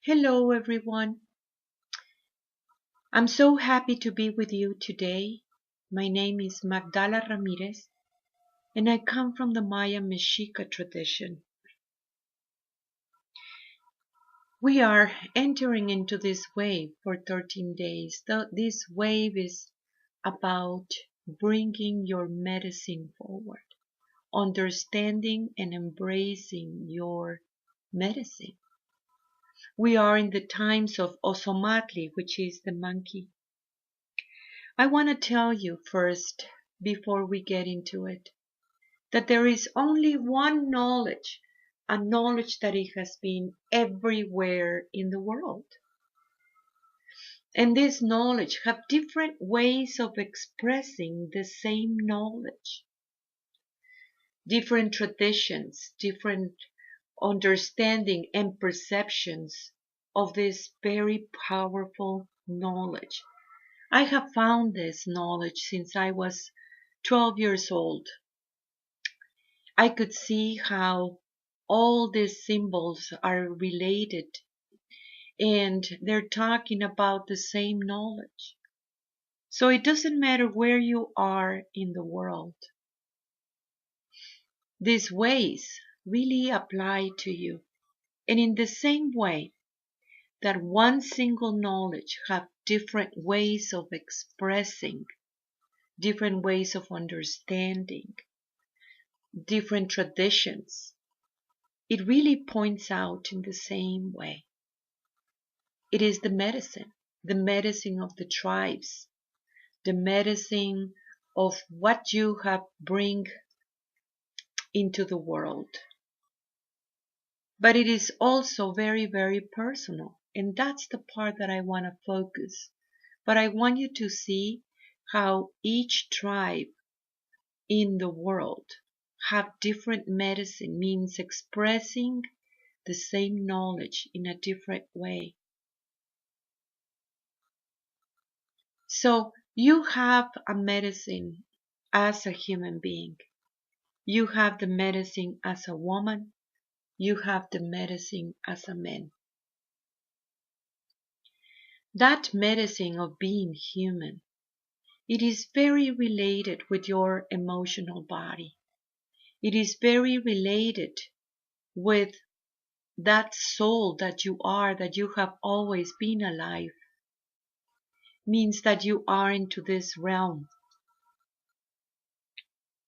Hello, everyone. I'm so happy to be with you today. My name is Magdala Ramirez, and I come from the Maya Mexica tradition. We are entering into this wave for 13 days. This wave is about bringing your medicine forward, understanding and embracing your medicine. We are in the times of Osomatli, which is the monkey. I want to tell you first, before we get into it, that there is only one knowledge, a knowledge that it has been everywhere in the world. And this knowledge have different ways of expressing the same knowledge, different traditions, different understanding and perceptions of this very powerful knowledge. I have found this knowledge since I was 12 years old. I could see how all these symbols are related and they're talking about the same knowledge. So it doesn't matter where you are in the world. These ways really apply to you. And in the same way that one single knowledge have different ways of expressing, different ways of understanding, different traditions, it really points out in the same way. It is the medicine of the tribes, the medicine of what you have bring into the world. But it is also very, very personal. And that's the part that I want to focus. But I want you to see how each tribe in the world have different medicine, means expressing the same knowledge in a different way. So you have a medicine as a human being. You have the medicine as a woman. You have the medicine as a man. That medicine of being human, it is very related with your emotional body. It is very related with that soul that you are, that you have always been alive. Means that you are into this realm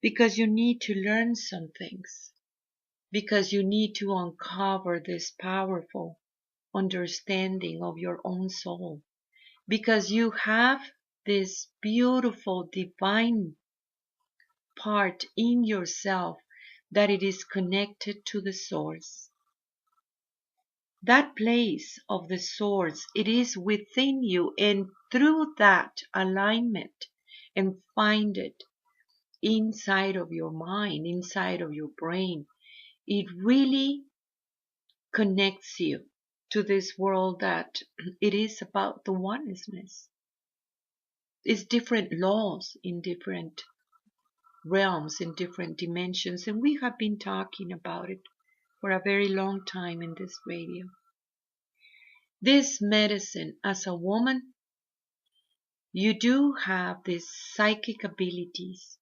because you need to learn some things, because you need to uncover this powerful understanding of your own soul, because you have this beautiful divine part in yourself that it is connected to the source. That place of the source, it is within you, and through that alignment and find it inside of your mind, inside of your brain, it really connects you to this world that it is about the oneness. It's different laws in different realms, in different dimensions, and we have been talking about it for a very long time in this radio. This medicine, as a woman, you do have these psychic abilities.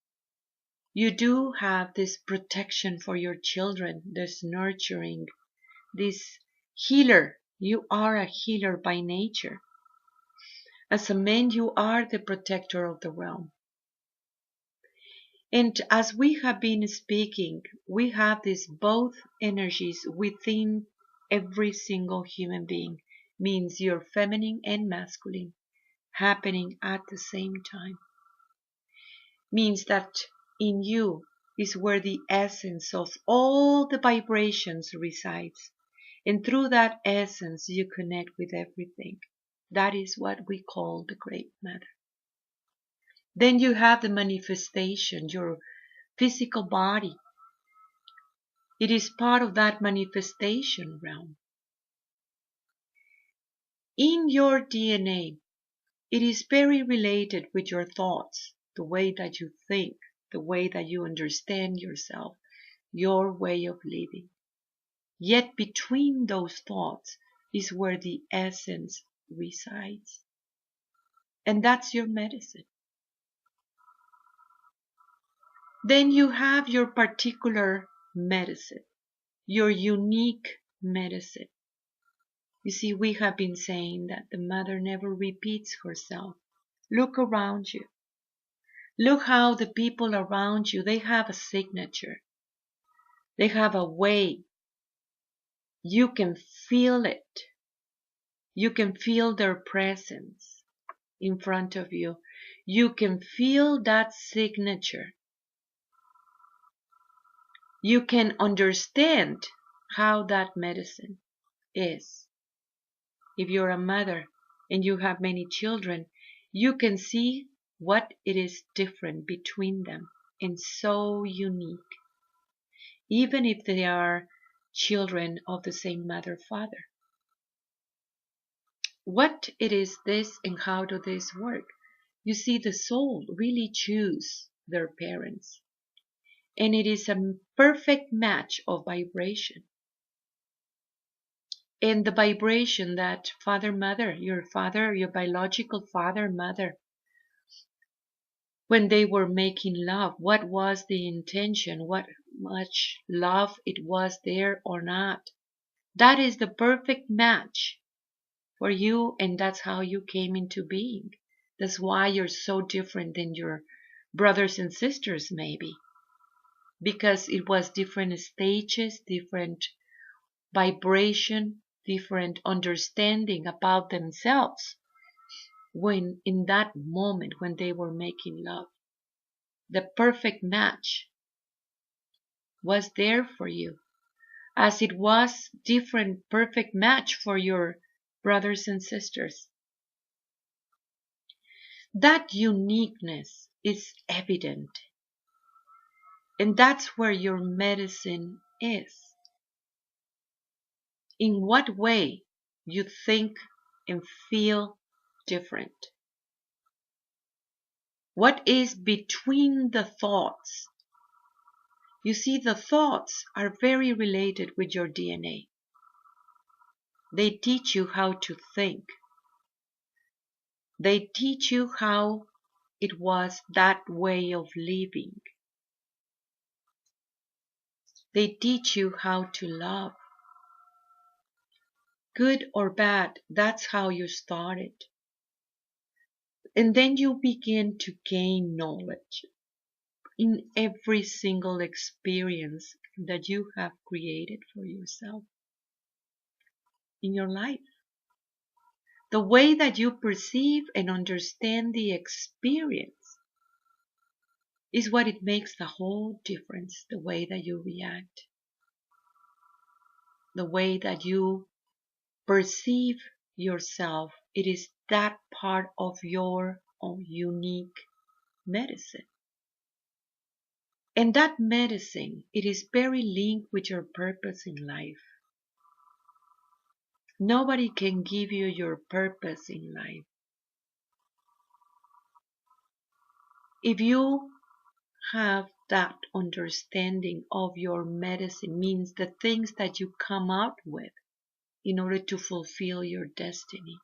You do have this protection for your children, this nurturing, this healer. You are a healer by nature. As a man, you are the protector of the realm. And as we have been speaking, we have these both energies within every single human being, means your feminine and masculine, happening at the same time. Means that in you is where the essence of all the vibrations resides. And through that essence, you connect with everything. That is what we call the great matter. Then you have the manifestation, your physical body. It is part of that manifestation realm. In your DNA, it is very related with your thoughts, the way that you think, the way that you understand yourself, your way of living. Yet between those thoughts, is where the essence resides. And that's your medicine. Then you have your particular medicine, your unique medicine. You see, we have been saying that the mother never repeats herself. Look around you. Look how the people around you, they have a signature. They have a way. You can feel it. You can feel their presence in front of you. You can feel that signature. You can understand how that medicine is. If you're a mother and you have many children, you can see what it is different between them and so unique, even if they are children of the same mother father. What it is this and how do this work? You see, the soul really choose their parents, and it is a perfect match of vibration. And the vibration that father, mother, your biological father, mother, when they were making love, what was the intention? What much love it was there or not? That is the perfect match for you, and that's how you came into being. That's why you're so different than your brothers and sisters, maybe. Because it was different stages, different vibration, different understanding about themselves when in that moment when they were making love. The perfect match was there for you, as it was different perfect match for your brothers and sisters. That uniqueness is evident, and that's where your medicine is. In what way you think and feel different. What is between the thoughts? You see, the thoughts are very related with your DNA. They teach you how to think. They teach you how it was that way of living. They teach you how to love. Good or bad, that's how you started. And then you begin to gain knowledge in every single experience that you have created for yourself in your life. The way that you perceive and understand the experience is what it makes the whole difference. The way that you react, the way that you perceive yourself, it is that part of your own unique medicine. And that medicine, it is very linked with your purpose in life. Nobody can give you your purpose in life. If you have that understanding of your medicine, means the things that you come out with in order to fulfill your destiny,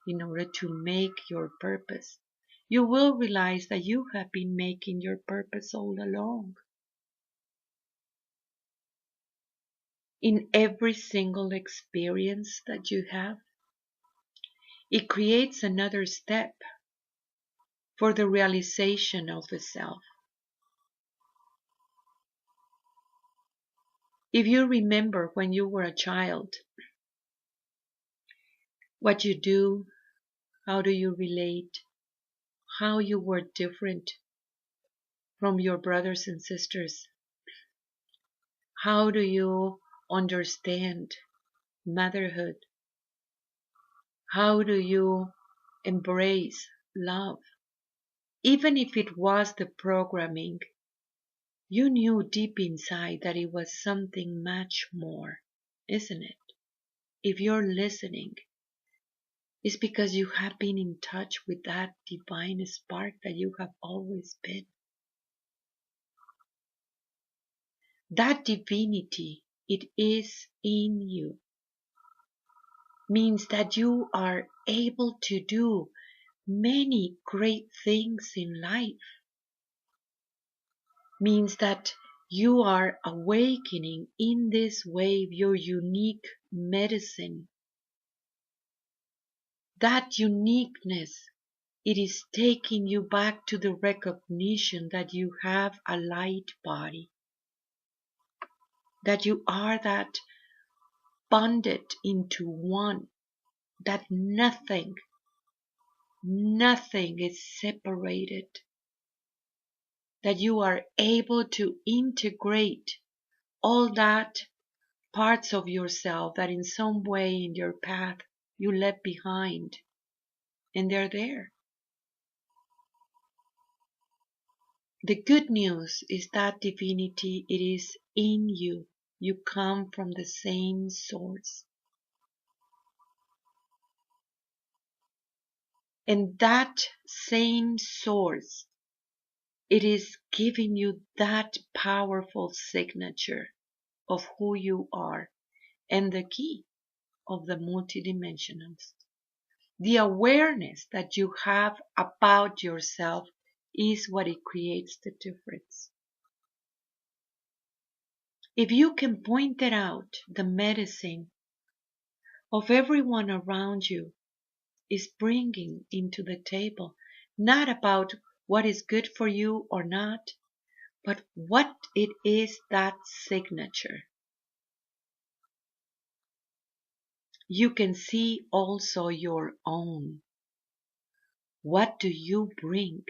in order to make your purpose, you will realize that you have been making your purpose all along. In every single experience that you have, it creates another step for the realization of the self. If you remember when you were a child, what you do, how do you relate, how you were different from your brothers and sisters, how do you understand motherhood, how do you embrace love, even if it was the programming, you knew deep inside that it was something much more, isn't it? If you're listening, it's because you have been in touch with that divine spark that you have always been. That divinity, it is in you. means that you are able to do many great things in life, means that you are awakening in this wave your unique medicine. That uniqueness, it is taking you back to the recognition that you have a light body, that you are that bonded into one, that nothing is separated, that you are able to integrate all that parts of yourself that in some way in your path you left behind, and they're there. The good news is that divinity, it is in you. You come from the same source. And that same source, it is giving you that powerful signature of who you are and the key of the multidimensionals. The awareness that you have about yourself is what it creates the difference. If you can point it out, the medicine of everyone around you is bringing into the table, not about what is good for you or not, but what it is, that signature. You can see also your own. What do you bring?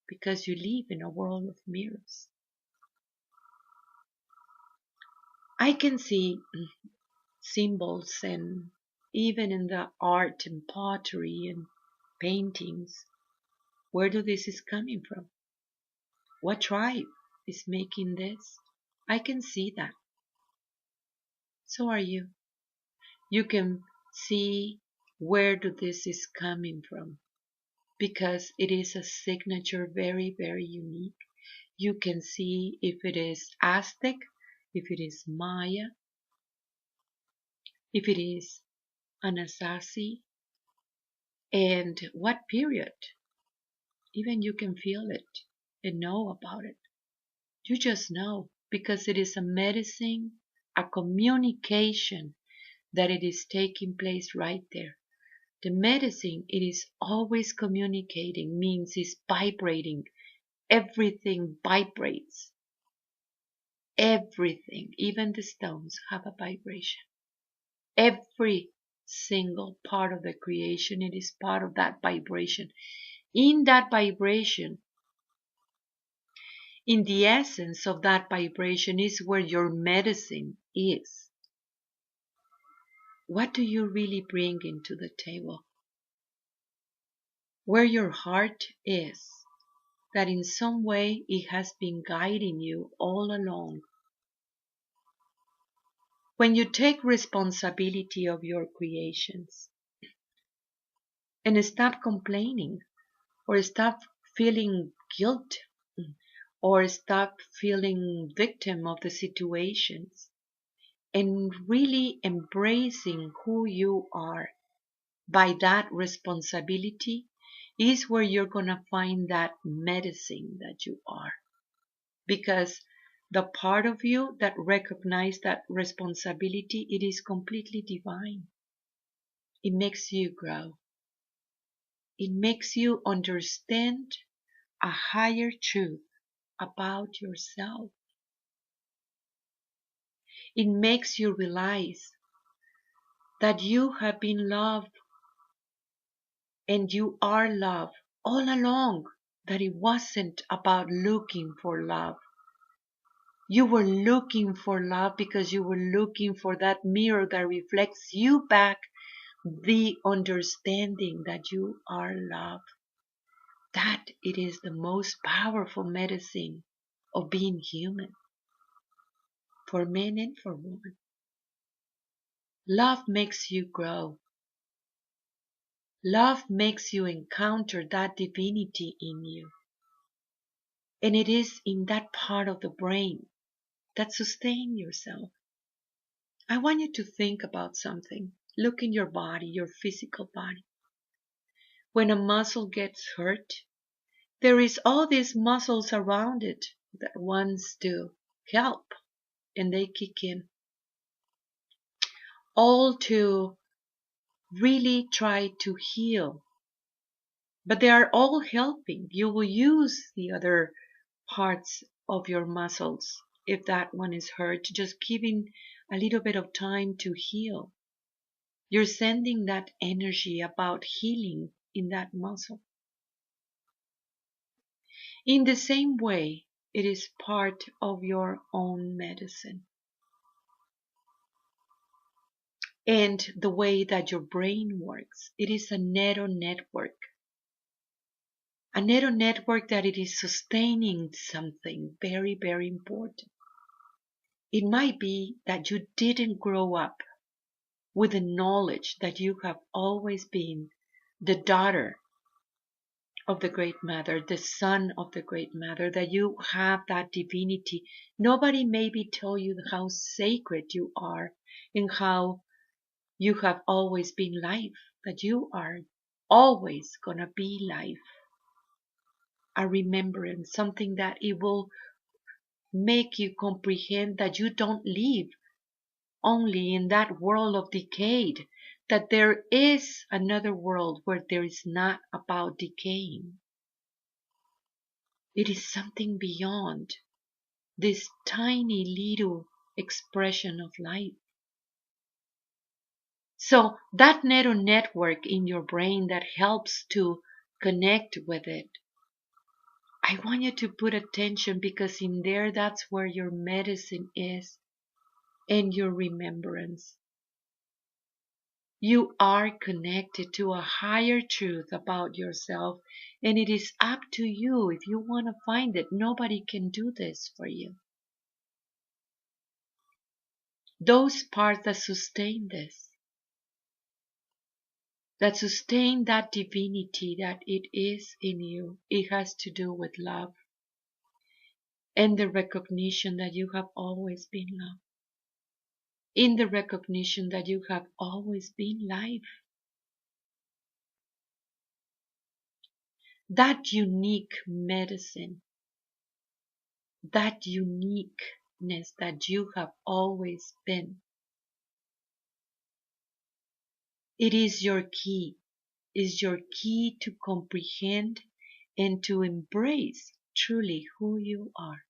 Because you live in a world of mirrors. I can see symbols, and even in the art and pottery and paintings, where do this is coming from? What tribe is making this? I can see that. So are you. You can see where do this is coming from, because it is a signature, very, very unique. You can see if it is Aztec, if it is Maya, if it is Anasazi, and what period. Even you can feel it and know about it. You just know, because it is a medicine, a communication that it is taking place right there. The medicine, it is always communicating, means it's vibrating. Everything vibrates. Everything, even the stones, have a vibration. Every single part of the creation, it is part of that vibration. In that vibration, in the essence of that vibration, is where your medicine is. What do you really bring into the table? Where your heart is, that in some way it has been guiding you all along. When you take responsibility of your creations and stop complaining, or stop feeling guilt, or stop feeling victim of the situations, and really embracing who you are by that responsibility, is where you're going to find that medicine that you are. Because the part of you that recognizes that responsibility, it is completely divine. It makes you grow. It makes you understand a higher truth about yourself. It makes you realize that you have been loved and you are loved all along, that it wasn't about looking for love. You were looking for love because you were looking for that mirror that reflects you back the understanding that you are love. That it is the most powerful medicine of being human, for men and for women. Love makes you grow. Love makes you encounter that divinity in you. And it is in that part of the brain that sustains yourself. I want you to think about something. Look in your body, your physical body. When a muscle gets hurt, there is all these muscles around it that wants to help, and they kick in, all to really try to heal. But they are all helping. You will use the other parts of your muscles if that one is hurt, just giving a little bit of time to heal. You're sending that energy about healing in that muscle. In the same way, it is part of your own medicine. And the way that your brain works, it is a neural network. A neural network that it is sustaining something very, very important. It might be that you didn't grow up with the knowledge that you have always been the daughter of the Great Mother, the son of the Great Mother, that you have that divinity. Nobody maybe tell you how sacred you are and how you have always been life, that you are always gonna be life. A remembrance, something that it will make you comprehend that you don't live only in that world of decay, that there is another world where there is not about decaying. It is something beyond this tiny little expression of life. So that neural network in your brain that helps to connect with it, I want you to put attention, because in there that's where your medicine is and your remembrance. You are connected to a higher truth about yourself, and it is up to you if you want to find it. Nobody can do this for you. Those parts that sustain this, that sustain that divinity that it is in you, it has to do with love and the recognition that you have always been love, in the recognition that you have always been life. That unique medicine, that uniqueness that you have always been, it is your key, to comprehend and to embrace truly who you are.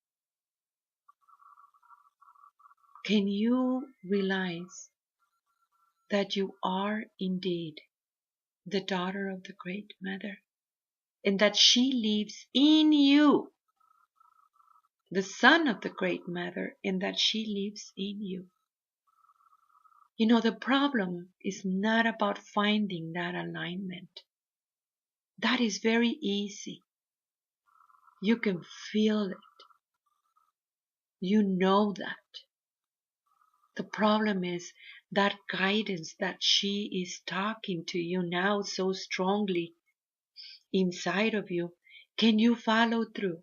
Can you realize that you are indeed the daughter of the Great Mother, and that she lives in you, the son of the Great Mother, and that she lives in you? You know, the problem is not about finding that alignment. That is very easy. You can feel it. You know that. The problem is that guidance that she is talking to you now so strongly inside of you. Can you follow through?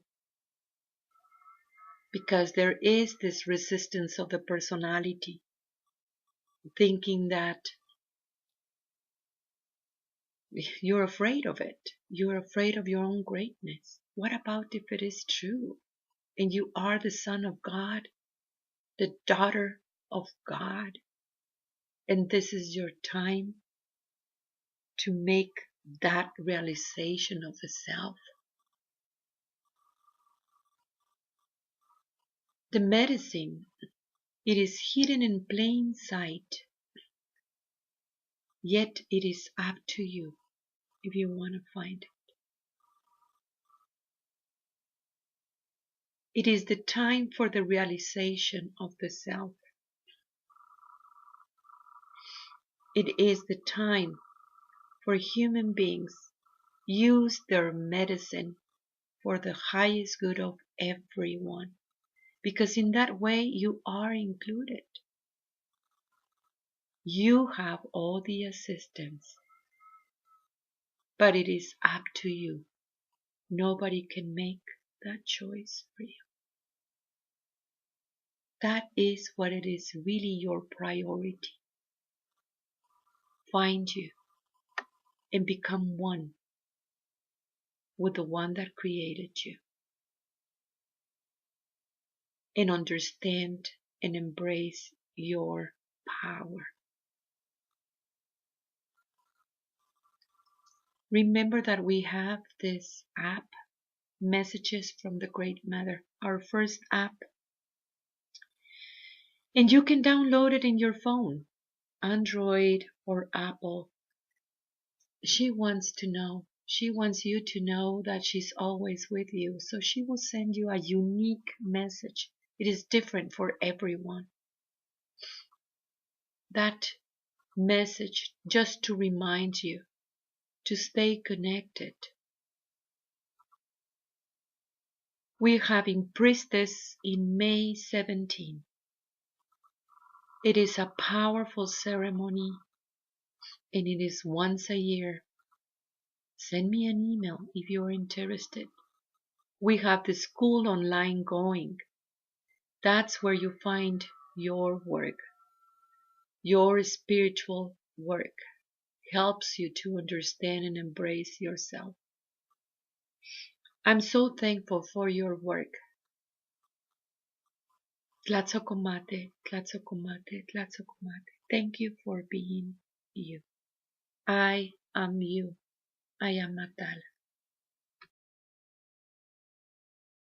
Because there is this resistance of the personality, thinking that you're afraid of it. You're afraid of your own greatness. What about if it is true? And you are the son of God, the daughter of God. And this is your time to make that realization of the self. The medicine, it is hidden in plain sight. Yet it is up to you if you want to find it. It is the time for the realization of the self. It is the time for human beings use their medicine for the highest good of everyone, because in that way you are included. You have all the assistance, but it is up to you. Nobody can make that choice for you. That is what it is really your priority. find you and become one with the one that created you, and understand and embrace your power. Remember that we have this app, Messages from the Great Mother, our first app, and you can download it in your phone, Android or Apple. She wants to know. She wants you to know that she's always with you. So she will send you a unique message. It is different for everyone. That message just to remind you to stay connected. We're having Priestess in May 17. It is a powerful ceremony and it is once a year. Send me an email if you're interested. We have the school online going. That's where you find your work. Your spiritual work helps you to understand and embrace yourself. I'm so thankful for your work. Tlatzocomate, Tlatzocomate, Tlatzocomate. Thank you for being you. I am you. I am Magdala.